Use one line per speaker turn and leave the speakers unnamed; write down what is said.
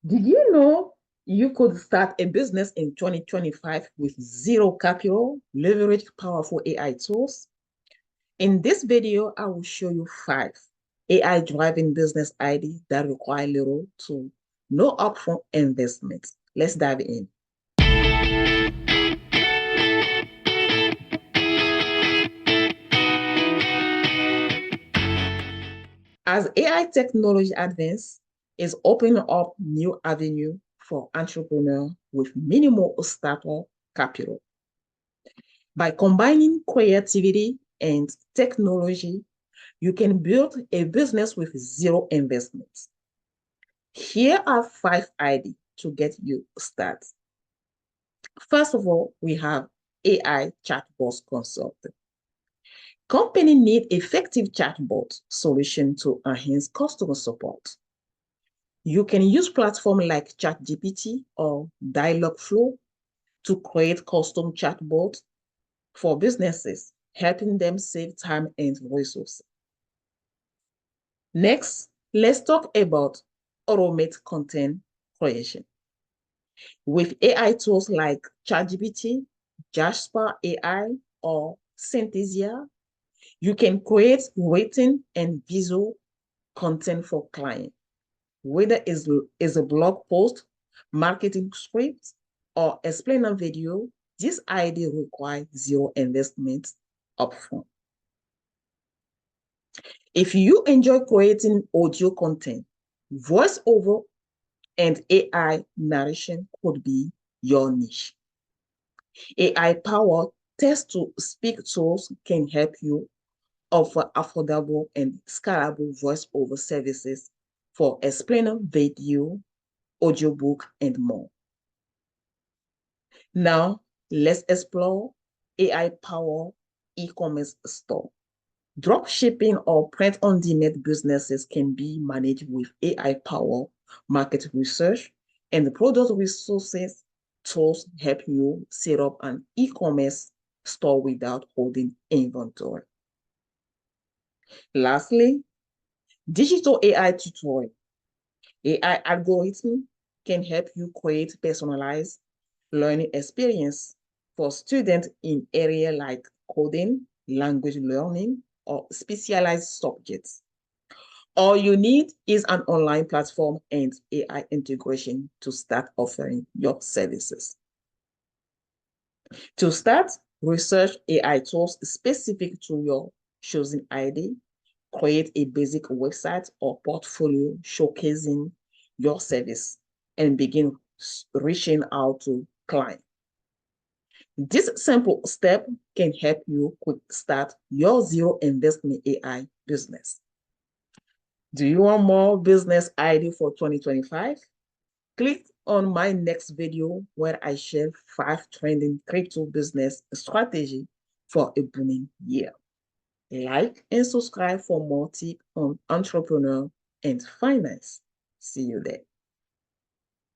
Did you know you could start a business in 2025 with zero capital, leverage powerful AI tools? In this video, I will show you 5 AI-driven business ideas that require little to no upfront investment. Let's dive in. As AI technology advances, is opening up new avenues for entrepreneurs with minimal startup capital. By combining creativity and technology, you can build a business with zero investment. Here are 5 ideas to get you started. First of all, we have AI Chatbot Consulting. Companies need effective chatbot solution to enhance customer support. You can use platforms like ChatGPT or Dialogflow to create custom chatbots for businesses, helping them save time and resources. Next, let's talk about automate content creation. With AI tools like ChatGPT, Jasper AI, or Synthesia, you can create written and visual content for clients, whether it's a blog post, marketing script, or explainer video. This idea requires zero investment upfront. If you enjoy creating audio content, voiceover and AI narration could be your niche. AI-powered text-to-speak tools can help you offer affordable and scalable voiceover services for explainer video, audiobook, and more. Now, let's explore AI-powered e-commerce store. Dropshipping or print-on-demand businesses can be managed with AI-powered market research, and the product resources tools help you set up an e-commerce store without holding inventory. Lastly, digital AI tutoring. AI algorithm can help you create personalized learning experience for students in areas like coding, language learning, or specialized subjects. All you need is an online platform and AI integration to start offering your services. To start, research AI tools specific to your chosen idea, create a basic website or portfolio showcasing your service, and begin reaching out to clients. This simple step can help you quick start your zero investment AI business. Do you want more business ideas for 2025? Click on my next video where I share 5 trending crypto business strategies for a booming year. Like and subscribe for more tips on entrepreneur and finance. See you there.